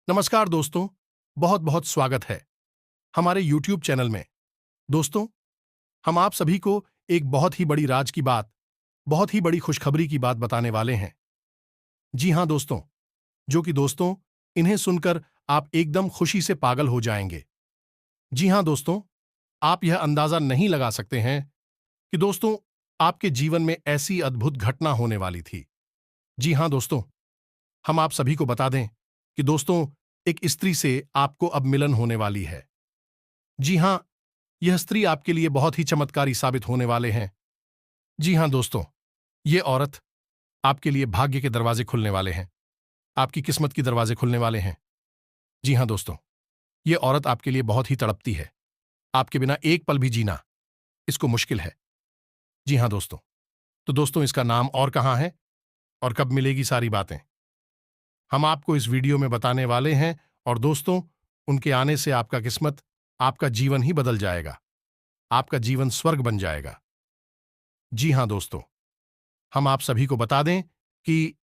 नमस्कार दोस्तों, बहुत बहुत स्वागत है हमारे YouTube चैनल में। दोस्तों, हम आप सभी को एक बहुत ही बड़ी राज की बात, बहुत ही बड़ी खुशखबरी की बात बताने वाले हैं। जी हां दोस्तों, दोस्तों, इन्हें सुनकर आप एकदम खुशी से पागल हो जाएंगे। जी हां दोस्तों, आप यह अंदाजा नहीं लगा सकते हैं कि दोस्तों, आपके जीवन में ऐसी अद्भुत घटना होने वाली थी। जी हां दोस्तों, हम आप सभी को बता दें कि दोस्तों, एक स्त्री से आपको अब मिलन होने वाली है। जी हां, यह स्त्री आपके लिए बहुत ही चमत्कारी साबित होने वाले हैं। जी हां दोस्तों, ये औरत आपके लिए भाग्य के दरवाजे खुलने वाले हैं, आपकी किस्मत के दरवाजे खुलने वाले हैं। जी हां दोस्तों, ये औरत आपके लिए बहुत ही तड़पती है। आपके बिना एक पल भी जीना इसको मुश्किल है। जी हां दोस्तों, तो दोस्तों, इसका नाम और कहां है और कब मिलेगी सारी बातें हम आपको इस वीडियो में बताने वाले हैं। और दोस्तों, उनके आने से आपका किस्मत, आपका जीवन ही बदल जाएगा। आपका जीवन स्वर्ग बन जाएगा। जी हां दोस्तों, हम आप सभी को बता दें कि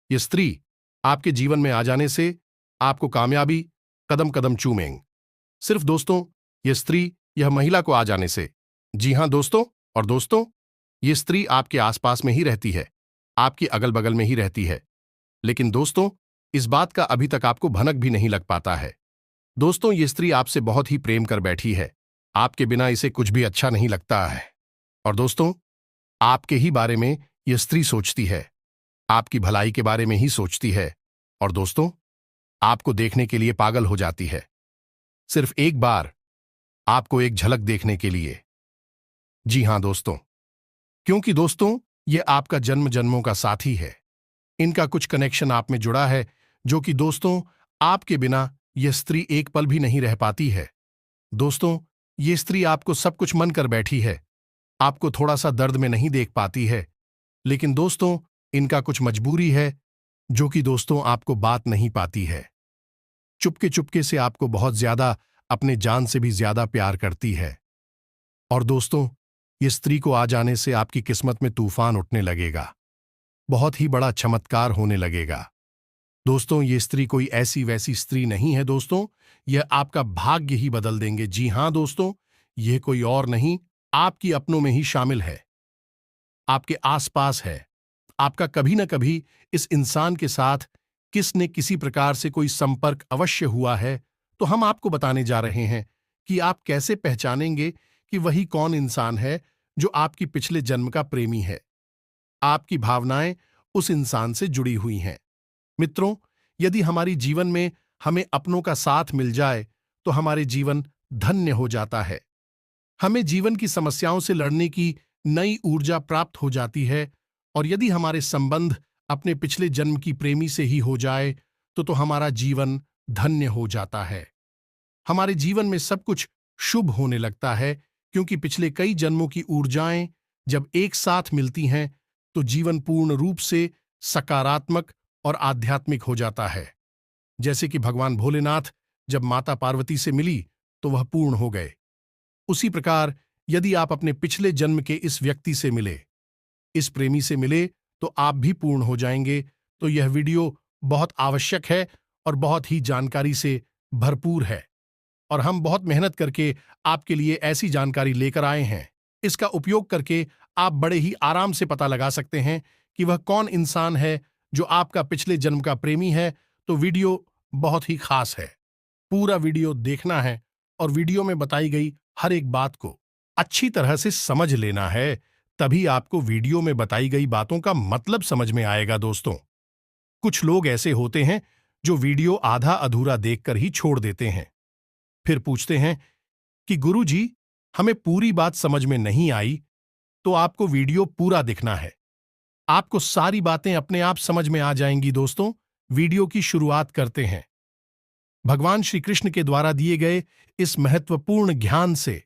ये स्त्री आपके जीवन में आ जाने से आपको कामयाबी कदम कदम चूमेंगे। सिर्फ दोस्तों, ये स्त्री, यह महिला को आ जाने से। जी हां दोस्तों, और दोस्तों, ये स्त्री आपके आसपास में ही रहती है, आपकी अगल बगल में ही रहती है। लेकिन दोस्तों, इस बात का अभी तक आपको भनक भी नहीं लग पाता है। दोस्तों, ये स्त्री आपसे बहुत ही प्रेम कर बैठी है। आपके बिना इसे कुछ भी अच्छा नहीं लगता है। और दोस्तों, आपके ही बारे में यह स्त्री सोचती है, आपकी भलाई के बारे में ही सोचती है। और दोस्तों, आपको देखने के लिए पागल हो जाती है, सिर्फ एक बार आपको एक झलक देखने के लिए। जी हां दोस्तों, क्योंकि दोस्तों, यह आपका जन्म जन्मों का साथी है। इनका कुछ कनेक्शन आप में जुड़ा है, जो कि दोस्तों, आपके बिना यह स्त्री एक पल भी नहीं रह पाती है। दोस्तों, ये स्त्री आपको सब कुछ मन कर बैठी है, आपको थोड़ा सा दर्द में नहीं देख पाती है। लेकिन दोस्तों, इनका कुछ मजबूरी है, जो कि दोस्तों आपको बात नहीं पाती है। चुपके चुपके से आपको बहुत ज्यादा, अपने जान से भी ज्यादा प्यार करती है। और दोस्तों, ये स्त्री को आ जाने से आपकी किस्मत में तूफान उठने लगेगा, बहुत ही बड़ा चमत्कार होने लगेगा। दोस्तों, ये स्त्री कोई ऐसी वैसी स्त्री नहीं है। दोस्तों, यह आपका भाग्य ही बदल देंगे। जी हां दोस्तों, यह कोई और नहीं, आपकी अपनों में ही शामिल है, आपके आसपास है। आपका कभी न कभी इस इंसान के साथ किस ने किसी प्रकार से कोई संपर्क अवश्य हुआ है। तो हम आपको बताने जा रहे हैं कि आप कैसे पहचानेंगे कि वही कौन इंसान है जो आपकी पिछले जन्म का प्रेमी है। आपकी भावनाएं उस इंसान से जुड़ी हुई हैं। मित्रों, यदि हमारी जीवन में हमें अपनों का साथ मिल जाए तो हमारे जीवन धन्य हो जाता है। हमें जीवन की समस्याओं से लड़ने की नई ऊर्जा प्राप्त हो जाती है। और यदि हमारे संबंध अपने पिछले जन्म की प्रेमी से ही हो जाए तो हमारा जीवन धन्य हो जाता है। हमारे जीवन में सब कुछ शुभ होने लगता है, क्योंकि पिछले कई जन्मों की ऊर्जाएं जब एक साथ मिलती हैं तो जीवन पूर्ण रूप से सकारात्मक और आध्यात्मिक हो जाता है। जैसे कि भगवान भोलेनाथ जब माता पार्वती से मिली तो वह पूर्ण हो गए। उसी प्रकार यदि आप अपने पिछले जन्म के इस व्यक्ति से मिले, इस प्रेमी से मिले, तो आप भी पूर्ण हो जाएंगे। तो यह वीडियो बहुत आवश्यक है और बहुत ही जानकारी से भरपूर है। और हम बहुत मेहनत करके आपके लिए ऐसी जानकारी लेकर आए हैं। इसका उपयोग करके आप बड़े ही आराम से पता लगा सकते हैं कि वह कौन इंसान है जो आपका पिछले जन्म का प्रेमी है। तो वीडियो बहुत ही खास है, पूरा वीडियो देखना है और वीडियो में बताई गई हर एक बात को अच्छी तरह से समझ लेना है। तभी आपको वीडियो में बताई गई बातों का मतलब समझ में आएगा। दोस्तों, कुछ लोग ऐसे होते हैं जो वीडियो आधा अधूरा देखकर ही छोड़ देते हैं, फिर पूछते हैं कि गुरुजी, हमें पूरी बात समझ में नहीं आई। तो आपको वीडियो पूरा देखना है, आपको सारी बातें अपने आप समझ में आ जाएंगी। दोस्तों, वीडियो की शुरुआत करते हैं भगवान श्री कृष्ण के द्वारा दिए गए इस महत्वपूर्ण ज्ञान से।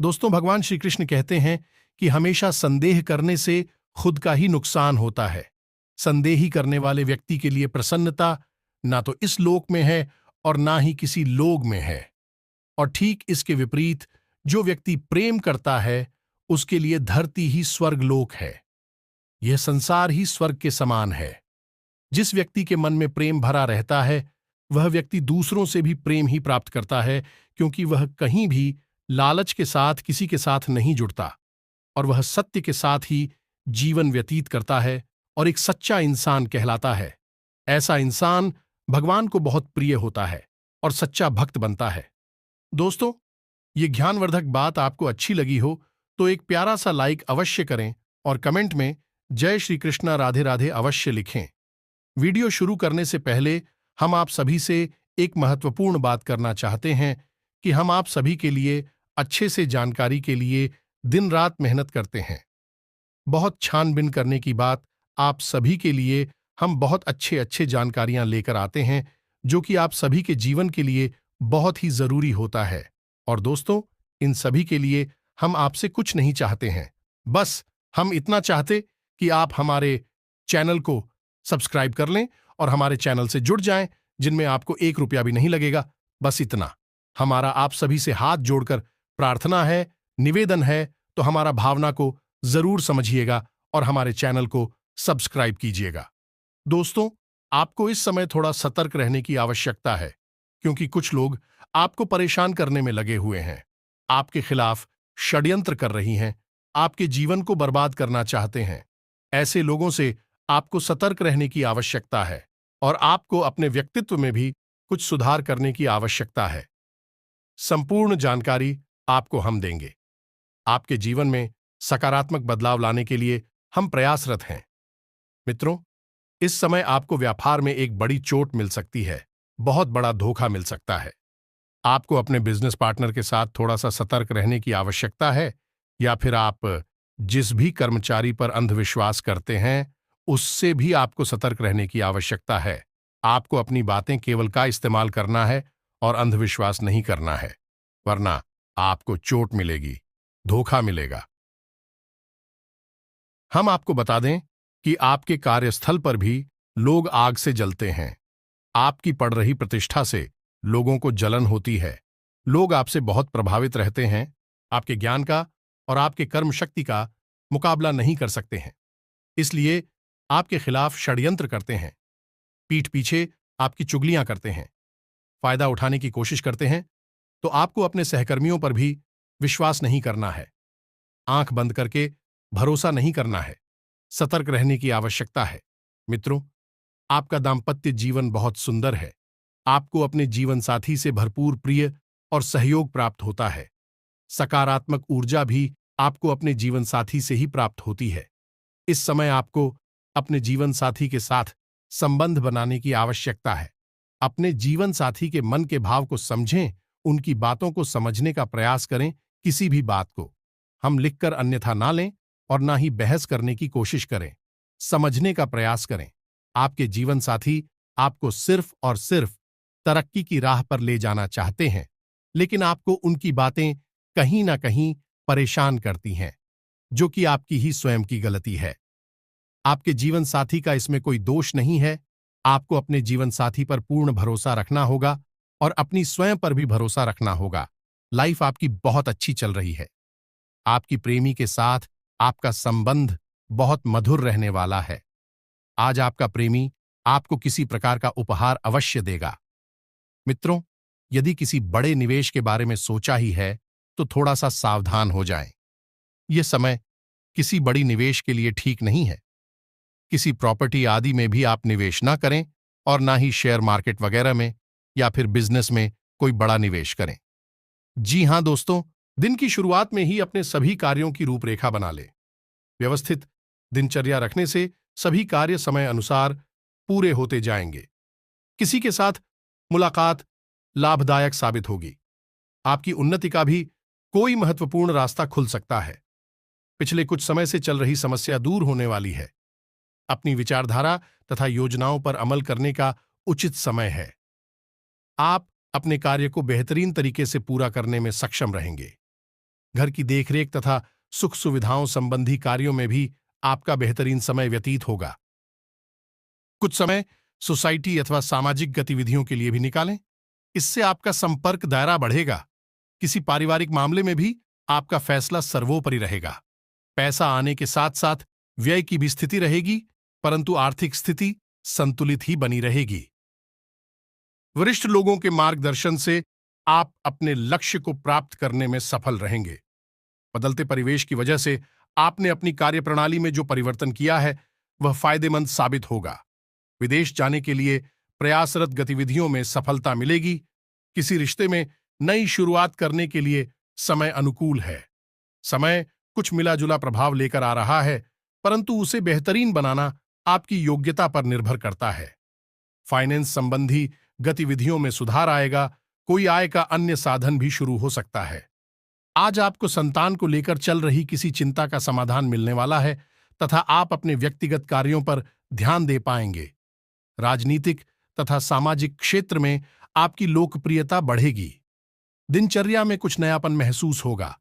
दोस्तों, भगवान श्री कृष्ण कहते हैं कि हमेशा संदेह करने से खुद का ही नुकसान होता है। संदेही करने वाले व्यक्ति के लिए प्रसन्नता ना तो इस लोक में है और ना ही किसी लोक में है। और ठीक इसके विपरीत, जो व्यक्ति प्रेम करता है उसके लिए धरती ही स्वर्ग लोक है, यह संसार ही स्वर्ग के समान है। जिस व्यक्ति के मन में प्रेम भरा रहता है वह व्यक्ति दूसरों से भी प्रेम ही प्राप्त करता है, क्योंकि वह कहीं भी लालच के साथ किसी के साथ नहीं जुड़ता और वह सत्य के साथ ही जीवन व्यतीत करता है और एक सच्चा इंसान कहलाता है। ऐसा इंसान भगवान को बहुत प्रिय होता है और सच्चा भक्त बनता है। दोस्तों, ये ज्ञानवर्धक बात आपको अच्छी लगी हो तो एक प्यारा सा लाइक अवश्य करें और कमेंट में जय श्री कृष्णा राधे राधे अवश्य लिखें। वीडियो शुरू करने से पहले हम आप सभी से एक महत्वपूर्ण बात करना चाहते हैं कि हम आप सभी के लिए अच्छे से जानकारी के लिए दिन रात मेहनत करते हैं। बहुत छानबीन करने की बात आप सभी के लिए हम बहुत अच्छे अच्छे जानकारियां लेकर आते हैं, जो कि आप सभी के जीवन के लिए बहुत ही जरूरी होता है। और दोस्तों, इन सभी के लिए हम आपसे कुछ नहीं चाहते हैं, बस हम इतना चाहते कि आप हमारे चैनल को सब्सक्राइब कर लें और हमारे चैनल से जुड़ जाएं, जिनमें आपको 1 रुपया भी नहीं लगेगा। बस इतना हमारा आप सभी से हाथ जोड़कर प्रार्थना है, निवेदन है, तो हमारा भावना को जरूर समझिएगा और हमारे चैनल को सब्सक्राइब कीजिएगा। दोस्तों, आपको इस समय थोड़ा सतर्क रहने की आवश्यकता है, क्योंकि कुछ लोग आपको परेशान करने में लगे हुए हैं, आपके खिलाफ षड्यंत्र कर रही हैं, आपके जीवन को बर्बाद करना चाहते हैं। ऐसे लोगों से आपको सतर्क रहने की आवश्यकता है और आपको अपने व्यक्तित्व में भी कुछ सुधार करने की आवश्यकता है। संपूर्ण जानकारी आपको हम देंगे। आपके जीवन में सकारात्मक बदलाव लाने के लिए हम प्रयासरत हैं। मित्रों, इस समय आपको व्यापार में एक बड़ी चोट मिल सकती है, बहुत बड़ा धोखा मिल सकता है। आपको अपने बिजनेस पार्टनर के साथ थोड़ा सा सतर्क रहने की आवश्यकता है, या फिर आप जिस भी कर्मचारी पर अंधविश्वास करते हैं उससे भी आपको सतर्क रहने की आवश्यकता है। आपको अपनी बातें केवल का इस्तेमाल करना है और अंधविश्वास नहीं करना है, वरना आपको चोट मिलेगी, धोखा मिलेगा। हम आपको बता दें कि आपके कार्यस्थल पर भी लोग आग से जलते हैं। आपकी बढ़ रही प्रतिष्ठा से लोगों को जलन होती है। लोग आपसे बहुत प्रभावित रहते हैं, आपके ज्ञान का और आपके कर्म शक्ति का मुकाबला नहीं कर सकते हैं, इसलिए आपके खिलाफ षड्यंत्र करते हैं, पीठ पीछे आपकी चुगलियां करते हैं, फायदा उठाने की कोशिश करते हैं। तो आपको अपने सहकर्मियों पर भी विश्वास नहीं करना है, आंख बंद करके भरोसा नहीं करना है, सतर्क रहने की आवश्यकता है। मित्रों, आपका दाम्पत्य जीवन बहुत सुंदर है। आपको अपने जीवन साथी से भरपूर प्रिय और सहयोग प्राप्त होता है। सकारात्मक ऊर्जा भी आपको अपने जीवन साथी से ही प्राप्त होती है। इस समय आपको अपने जीवन साथी के साथ संबंध बनाने की आवश्यकता है। अपने जीवन साथी के मन के भाव को समझें, उनकी बातों को समझने का प्रयास करें। किसी भी बात को हम लिखकर अन्यथा ना लें और ना ही बहस करने की कोशिश करें, समझने का प्रयास करें। आपके जीवन साथी आपको सिर्फ और सिर्फ तरक्की की राह पर ले जाना चाहते हैं, लेकिन आपको उनकी बातें कहीं ना कहीं परेशान करती हैं, जो कि आपकी ही स्वयं की गलती है। आपके जीवन साथी का इसमें कोई दोष नहीं है। आपको अपने जीवन साथी पर पूर्ण भरोसा रखना होगा और अपनी स्वयं पर भी भरोसा रखना होगा। लाइफ आपकी बहुत अच्छी चल रही है। आपकी प्रेमी के साथ आपका संबंध बहुत मधुर रहने वाला है। आज आपका प्रेमी आपको किसी प्रकार का उपहार अवश्य देगा। मित्रों, यदि किसी बड़े निवेश के बारे में सोचा ही है तो थोड़ा सा सावधान हो जाएं। यह समय किसी बड़ी निवेश के लिए ठीक नहीं है। किसी प्रॉपर्टी आदि में भी आप निवेश ना करें और ना ही शेयर मार्केट वगैरह में या फिर बिजनेस में कोई बड़ा निवेश करें। जी हां दोस्तों, दिन की शुरुआत में ही अपने सभी कार्यों की रूपरेखा बना लें। व्यवस्थित दिनचर्या रखने से सभी कार्य समय अनुसार पूरे होते जाएंगे। किसी के साथ मुलाकात लाभदायक साबित होगी। आपकी उन्नति का भी कोई महत्वपूर्ण रास्ता खुल सकता है। पिछले कुछ समय से चल रही समस्या दूर होने वाली है। अपनी विचारधारा तथा योजनाओं पर अमल करने का उचित समय है। आप अपने कार्य को बेहतरीन तरीके से पूरा करने में सक्षम रहेंगे। घर की देखरेख तथा सुख सुविधाओं संबंधी कार्यों में भी आपका बेहतरीन समय व्यतीत होगा। कुछ समय सोसाइटी अथवा सामाजिक गतिविधियों के लिए भी निकालें। इससे आपका संपर्क दायरा बढ़ेगा। किसी पारिवारिक मामले में भी आपका फैसला सर्वोपरि रहेगा। पैसा आने के साथ साथ व्यय की भी स्थिति रहेगी, परंतु आर्थिक स्थिति संतुलित ही बनी रहेगी। वरिष्ठ लोगों के मार्गदर्शन से आप अपने लक्ष्य को प्राप्त करने में सफल रहेंगे। बदलते परिवेश की वजह से आपने अपनी कार्यप्रणाली में जो परिवर्तन किया है वह फायदेमंद साबित होगा। विदेश जाने के लिए प्रयासरत गतिविधियों में सफलता मिलेगी। किसी रिश्ते में नई शुरुआत करने के लिए समय अनुकूल है। समय कुछ मिला-जुला प्रभाव लेकर आ रहा है, परंतु उसे बेहतरीन बनाना आपकी योग्यता पर निर्भर करता है। फाइनेंस संबंधी गतिविधियों में सुधार आएगा। कोई आय का अन्य साधन भी शुरू हो सकता है। आज आपको संतान को लेकर चल रही किसी चिंता का समाधान मिलने वाला है तथा आप अपने व्यक्तिगत कार्यों पर ध्यान दे पाएंगे। राजनीतिक तथा सामाजिक क्षेत्र में आपकी लोकप्रियता बढ़ेगी। दिनचर्या में कुछ नयापन महसूस होगा।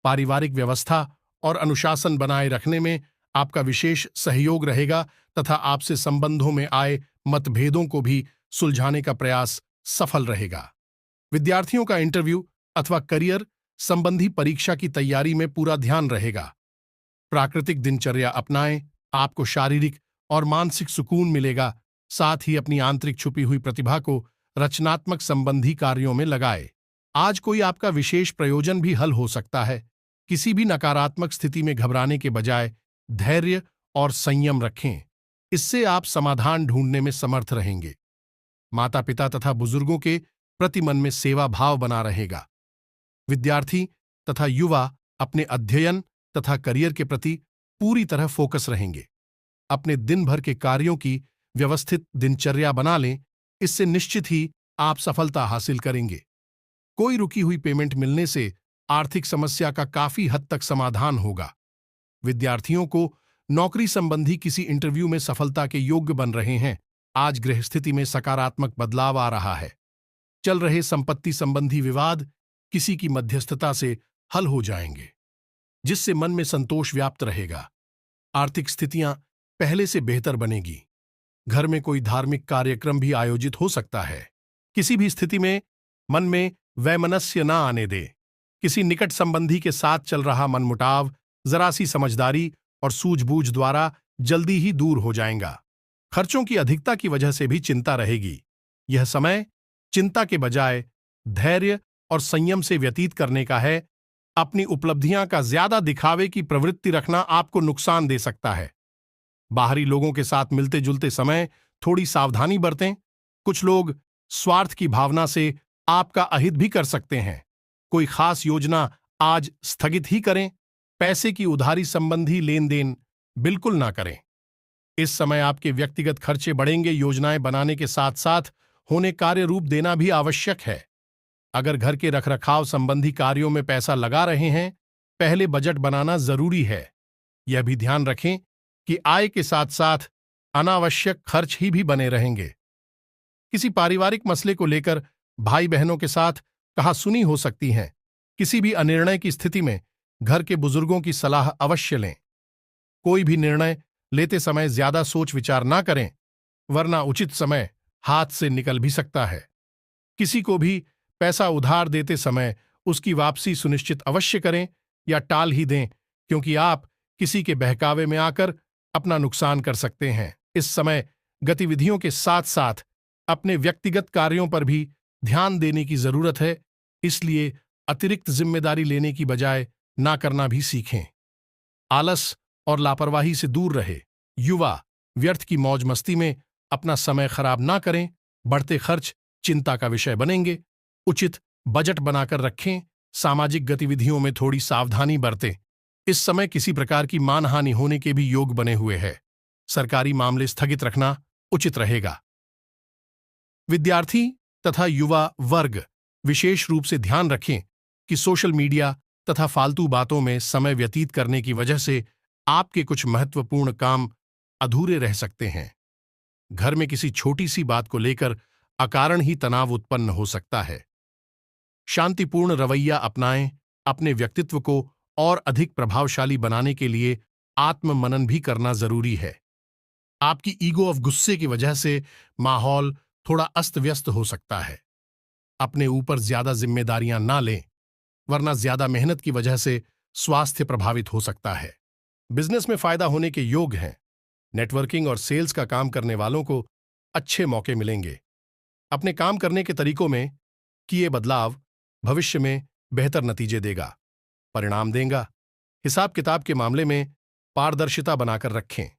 पारिवारिक व्यवस्था और अनुशासन बनाए रखने में आपका विशेष सहयोग रहेगा तथा आपसे संबंधों में आए मतभेदों को भी सुलझाने का प्रयास सफल रहेगा। विद्यार्थियों का इंटरव्यू अथवा करियर संबंधी परीक्षा की तैयारी में पूरा ध्यान रहेगा। प्राकृतिक दिनचर्या अपनाएं, आपको शारीरिक और मानसिक सुकून मिलेगा। साथ ही अपनी आंतरिक छुपी हुई प्रतिभा को रचनात्मक संबंधी कार्यों में लगाए। आज कोई आपका विशेष प्रयोजन भी हल हो सकता है। किसी भी नकारात्मक स्थिति में घबराने के बजाय धैर्य और संयम रखें। इससे आप समाधान ढूंढने में समर्थ रहेंगे। माता पिता तथा बुजुर्गों के प्रति मन में सेवा भाव बना रहेगा। विद्यार्थी तथा युवा अपने अध्ययन तथा करियर के प्रति पूरी तरह फोकस रहेंगे। अपने दिन भर के कार्यों की व्यवस्थित दिनचर्या बना लें, इससे निश्चित ही आप सफलता हासिल करेंगे। कोई रुकी हुई पेमेंट मिलने से आर्थिक समस्या का काफी हद तक समाधान होगा। विद्यार्थियों को नौकरी संबंधी किसी इंटरव्यू में सफलता के योग्य बन रहे हैं। आज गृह स्थिति में सकारात्मक बदलाव आ रहा है। चल रहे संपत्ति संबंधी विवाद किसी की मध्यस्थता से हल हो जाएंगे, जिससे मन में संतोष व्याप्त रहेगा। आर्थिक स्थितियां पहले से बेहतर बनेगी। घर में कोई धार्मिक कार्यक्रम भी आयोजित हो सकता है। किसी भी स्थिति में मन में वैमनस्य न आने दे। किसी निकट संबंधी के साथ चल रहा मनमुटाव जरा सी समझदारी और सूझबूझ द्वारा जल्दी ही दूर हो जाएगा। खर्चों की अधिकता की वजह से भी चिंता रहेगी। यह समय चिंता के बजाय धैर्य और संयम से व्यतीत करने का है। अपनी उपलब्धियां का ज्यादा दिखावे की प्रवृत्ति रखना आपको नुकसान दे सकता है। बाहरी लोगों के साथ मिलते जुलते समय थोड़ी सावधानी बरतें। कुछ लोग स्वार्थ की भावना से आपका अहित भी कर सकते हैं। कोई खास योजना आज स्थगित ही करें। पैसे की उधारी संबंधी लेन देन बिल्कुल ना करें। इस समय आपके व्यक्तिगत खर्चे बढ़ेंगे। योजनाएं बनाने के साथ साथ होने कार्य रूप देना भी आवश्यक है। अगर घर के रखरखाव संबंधी कार्यों में पैसा लगा रहे हैं, पहले बजट बनाना जरूरी है। यह भी ध्यान रखें कि आय के साथ साथ अनावश्यक खर्च ही भी बने रहेंगे। किसी पारिवारिक मसले को लेकर भाई बहनों के साथ कहासुनी हो सकती है। किसी भी अनिर्णय की स्थिति में घर के बुजुर्गों की सलाह अवश्य लें। कोई भी निर्णय लेते समय ज्यादा सोच विचार ना करें, वरना उचित समय हाथ से निकल भी सकता है। किसी को भी पैसा उधार देते समय उसकी वापसी सुनिश्चित अवश्य करें या टाल ही दें, क्योंकि आप किसी के बहकावे में आकर अपना नुकसान कर सकते हैं। इस समय गतिविधियों के साथ साथ अपने व्यक्तिगत कार्यों पर भी ध्यान देने की जरूरत है, इसलिए अतिरिक्त जिम्मेदारी लेने की बजाय ना करना भी सीखें। आलस और लापरवाही से दूर रहे। युवा व्यर्थ की मौज मस्ती में अपना समय खराब ना करें। बढ़ते खर्च चिंता का विषय बनेंगे। उचित बजट बनाकर रखें। सामाजिक गतिविधियों में थोड़ी सावधानी बरतें। इस समय किसी प्रकार की मानहानि होने के भी योग बने हुए हैं। सरकारी मामले स्थगित रखना उचित रहेगा। विद्यार्थी तथा युवा वर्ग विशेष रूप से ध्यान रखें कि सोशल मीडिया तथा फालतू बातों में समय व्यतीत करने की वजह से आपके कुछ महत्वपूर्ण काम अधूरे रह सकते हैं। घर में किसी छोटी सी बात को लेकर अकारण ही तनाव उत्पन्न हो सकता है। शांतिपूर्ण रवैया अपनाएं। अपने व्यक्तित्व को और अधिक प्रभावशाली बनाने के लिए आत्ममनन भी करना जरूरी है। आपकी ईगो ऑफ गुस्से की वजह से माहौल थोड़ा अस्त व्यस्त हो सकता है। अपने ऊपर ज्यादा जिम्मेदारियां ना लें, वरना ज्यादा मेहनत की वजह से स्वास्थ्य प्रभावित हो सकता है। बिजनेस में फायदा होने के योग हैं। नेटवर्किंग और सेल्स का काम करने वालों को अच्छे मौके मिलेंगे। अपने काम करने के तरीकों में किए बदलाव भविष्य में बेहतर नतीजे देगा, परिणाम देगा। हिसाब किताब के मामले में पारदर्शिता बनाकर रखें।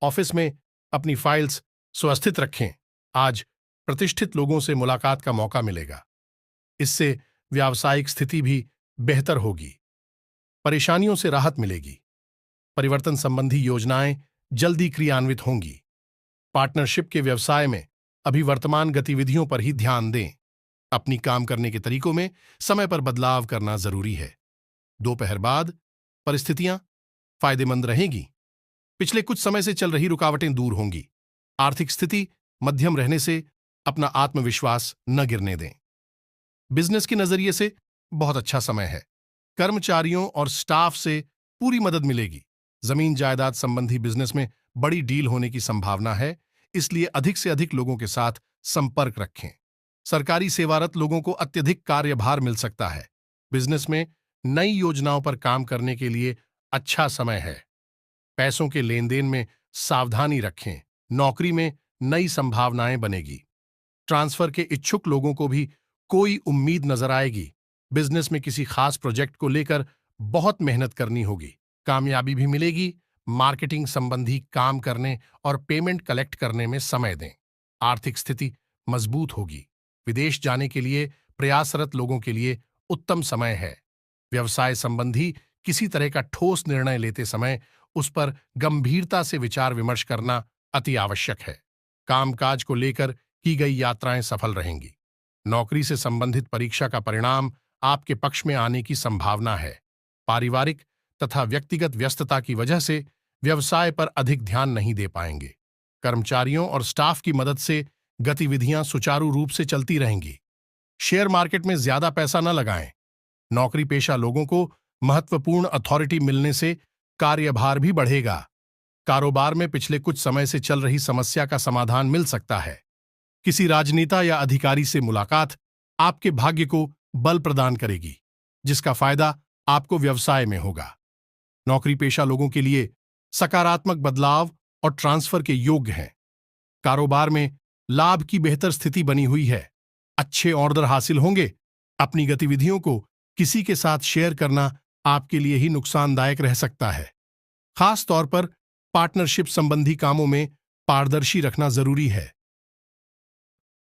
ऑफिस में अपनी फाइल्स सुव्यवस्थित रखें। आज प्रतिष्ठित लोगों से मुलाकात का मौका मिलेगा। इससे व्यावसायिक स्थिति भी बेहतर होगी। परेशानियों से राहत मिलेगी। परिवर्तन संबंधी योजनाएं जल्दी क्रियान्वित होंगी। पार्टनरशिप के व्यवसाय में अभी वर्तमान गतिविधियों पर ही ध्यान दें। अपनी काम करने के तरीकों में समय पर बदलाव करना जरूरी है। दोपहर बाद परिस्थितियां फायदेमंद रहेगी। पिछले कुछ समय से चल रही रुकावटें दूर होंगी। आर्थिक स्थिति मध्यम रहने से अपना आत्मविश्वास न गिरने दें। बिजनेस के नजरिए से बहुत अच्छा समय है। कर्मचारियों और स्टाफ से पूरी मदद मिलेगी। जमीन जायदाद संबंधी बिजनेस में बड़ी डील होने की संभावना है, इसलिए अधिक से अधिक लोगों के साथ संपर्क रखें। सरकारी सेवारत लोगों को अत्यधिक कार्यभार मिल सकता है। बिजनेस में नई योजनाओं पर काम करने के लिए अच्छा समय है। पैसों के लेन देन में सावधानी रखें। नौकरी में नई संभावनाएं बनेगी। ट्रांसफर के इच्छुक लोगों को भी कोई उम्मीद नजर आएगी। बिजनेस में किसी खास प्रोजेक्ट को लेकर बहुत मेहनत करनी होगी। कामयाबी भी मिलेगी। मार्केटिंग संबंधी काम करने और पेमेंट कलेक्ट करने में समय दें। आर्थिक स्थिति मजबूत होगी। विदेश जाने के लिए प्रयासरत लोगों के लिए उत्तम समय है। व्यवसाय संबंधी किसी तरह का ठोस निर्णय लेते समय उस पर गंभीरता से विचार विमर्श करना अति आवश्यक है। कामकाज को लेकर की गई यात्राएं सफल रहेंगी। नौकरी से संबंधित परीक्षा का परिणाम आपके पक्ष में आने की संभावना है। पारिवारिक तथा व्यक्तिगत व्यस्तता की वजह से व्यवसाय पर अधिक ध्यान नहीं दे पाएंगे। कर्मचारियों और स्टाफ की मदद से गतिविधियां सुचारू रूप से चलती रहेंगी। शेयर मार्केट में ज्यादा पैसा न लगाएं। नौकरी पेशा लोगों को महत्वपूर्ण अथॉरिटी मिलने से कार्यभार भी बढ़ेगा। कारोबार में पिछले कुछ समय से चल रही समस्या का समाधान मिल सकता है। किसी राजनेता या अधिकारी से मुलाकात आपके भाग्य को बल प्रदान करेगी, जिसका फायदा आपको व्यवसाय में होगा। नौकरी पेशा लोगों के लिए सकारात्मक बदलाव और ट्रांसफर के योग्य हैं। कारोबार में लाभ की बेहतर स्थिति बनी हुई है। अच्छे ऑर्डर हासिल होंगे। अपनी गतिविधियों को किसी के साथ शेयर करना आपके लिए ही नुकसानदायक रह सकता है। खास तौर पर पार्टनरशिप संबंधी कामों में पारदर्शी रखना जरूरी है।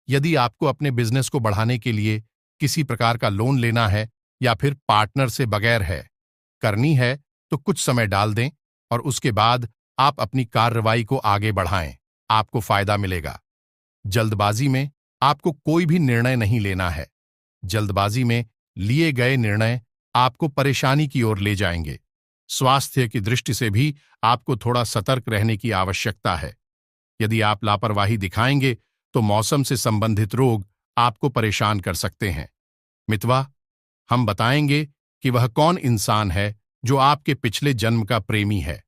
यदि आपको अपने बिजनेस को बढ़ाने के लिए किसी प्रकार का लोन लेना है या फिर पार्टनर से बगैर है करनी है, तो कुछ समय डाल दें और उसके बाद आप अपनी कार्रवाई को आगे बढ़ाएं। आपको फायदा मिलेगा। जल्दबाजी में आपको कोई भी निर्णय नहीं लेना है। जल्दबाजी में लिए गए निर्णय आपको परेशानी की ओर ले जाएंगे। स्वास्थ्य की दृष्टि से भी आपको थोड़ा सतर्क रहने की आवश्यकता है। यदि आप लापरवाही दिखाएंगे तो मौसम से संबंधित रोग आपको परेशान कर सकते हैं। मितवा, हम बताएंगे कि वह कौन इंसान है जो आपके पिछले जन्म का प्रेमी है।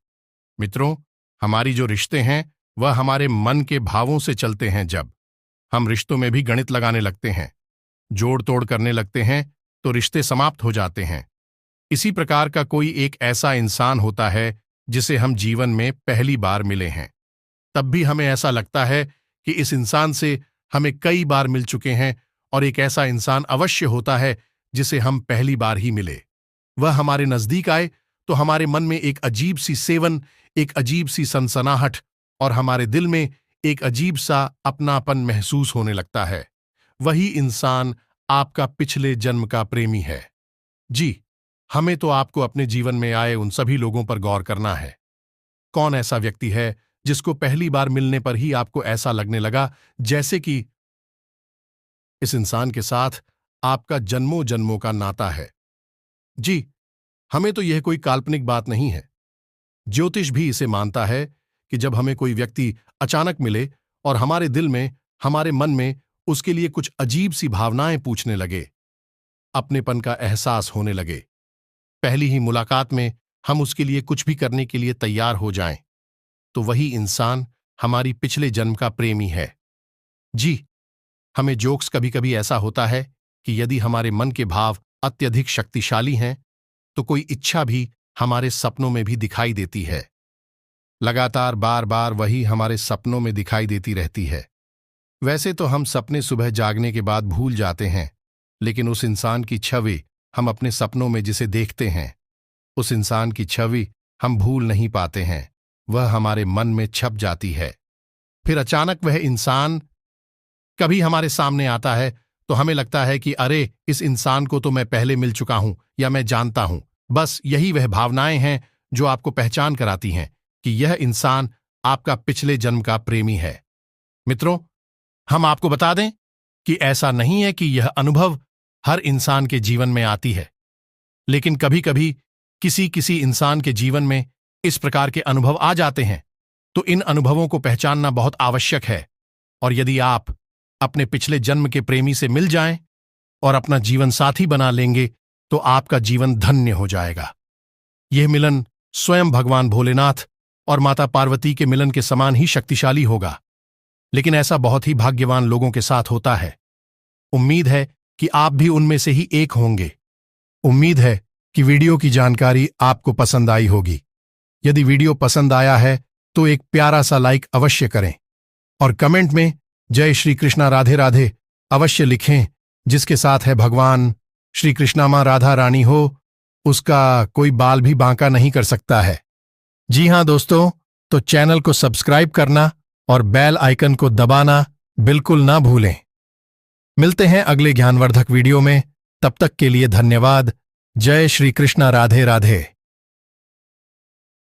मित्रों, हमारी जो रिश्ते हैं वह हमारे मन के भावों से चलते हैं। जब हम रिश्तों में भी गणित लगाने लगते हैं, जोड़ तोड़ करने लगते हैं, तो रिश्ते समाप्त हो जाते हैं। इसी प्रकार का कोई एक ऐसा इंसान होता है जिसे हम जीवन में पहली बार मिले हैं। तब भी हमें ऐसा लगता है कि इस इंसान से हमें कई बार मिल चुके हैं, और एक ऐसा इंसान अवश्य होता है जिसे हम पहली बार ही मिले। वह हमारे नजदीक आए तो हमारे मन में एक अजीब सी सेवन, एक अजीब सी सनसनाहट और हमारे दिल में एक अजीब सा अपनापन महसूस होने लगता है। वही इंसान आपका पिछले जन्म का प्रेमी है। जी, हमें तो आपको अपने जीवन में आए उन सभी लोगों पर गौर करना है। कौन ऐसा व्यक्ति है जिसको पहली बार मिलने पर ही आपको ऐसा लगने लगा जैसे कि इस इंसान के साथ आपका जन्मों जन्मों का नाता है। जी, हमें तो यह कोई काल्पनिक बात नहीं है। ज्योतिष भी इसे मानता है कि जब हमें कोई व्यक्ति अचानक मिले और हमारे दिल में, हमारे मन में उसके लिए कुछ अजीब सी भावनाएं पूछने लगे, अपनेपन का एहसास होने लगे, पहली ही मुलाकात में हम उसके लिए कुछ भी करने के लिए तैयार हो जाएं, तो वही इंसान हमारी पिछले जन्म का प्रेमी है। जी, हमें जोक्स कभी कभी ऐसा होता है कि यदि हमारे मन के भाव अत्यधिक शक्तिशाली हैं तो कोई इच्छा भी हमारे सपनों में भी दिखाई देती है। लगातार बार बार वही हमारे सपनों में दिखाई देती रहती है। वैसे तो हम सपने सुबह जागने के बाद भूल जाते हैं, लेकिन उस इंसान की छवि हम अपने सपनों में जिसे देखते हैं, उस इंसान की छवि हम भूल नहीं पाते हैं। वह हमारे मन में छप जाती है। फिर अचानक वह इंसान कभी हमारे सामने आता है तो हमें लगता है कि अरे, इस इंसान को तो मैं पहले मिल चुका हूं या मैं जानता हूं। बस यही वह भावनाएं हैं जो आपको पहचान कराती हैं कि यह इंसान आपका पिछले जन्म का प्रेमी है। मित्रों, हम आपको बता दें कि ऐसा नहीं है कि यह अनुभव हर इंसान के जीवन में आती है, लेकिन कभी कभी किसी किसी इंसान के जीवन में इस प्रकार के अनुभव आ जाते हैं। तो इन अनुभवों को पहचानना बहुत आवश्यक है। और यदि आप अपने पिछले जन्म के प्रेमी से मिल जाएं और अपना जीवन साथी बना लेंगे तो आपका जीवन धन्य हो जाएगा। यह मिलन स्वयं भगवान भोलेनाथ और माता पार्वती के मिलन के समान ही शक्तिशाली होगा, लेकिन ऐसा बहुत ही भाग्यवान लोगों के साथ होता है। उम्मीद है कि आप भी उनमें से ही एक होंगे। उम्मीद है कि वीडियो की जानकारी आपको पसंद आई होगी। यदि वीडियो पसंद आया है तो एक प्यारा सा लाइक अवश्य करें और कमेंट में जय श्री कृष्णा राधे राधे अवश्य लिखें। जिसके साथ है भगवान श्री कृष्णा मां राधा रानी हो, उसका कोई बाल भी बांका नहीं कर सकता है। जी हां दोस्तों, तो चैनल को सब्सक्राइब करना और बेल आइकन को दबाना बिल्कुल ना भूलें। मिलते हैं अगले ज्ञानवर्धक वीडियो में। तब तक के लिए धन्यवाद। जय श्री कृष्णा राधे राधे।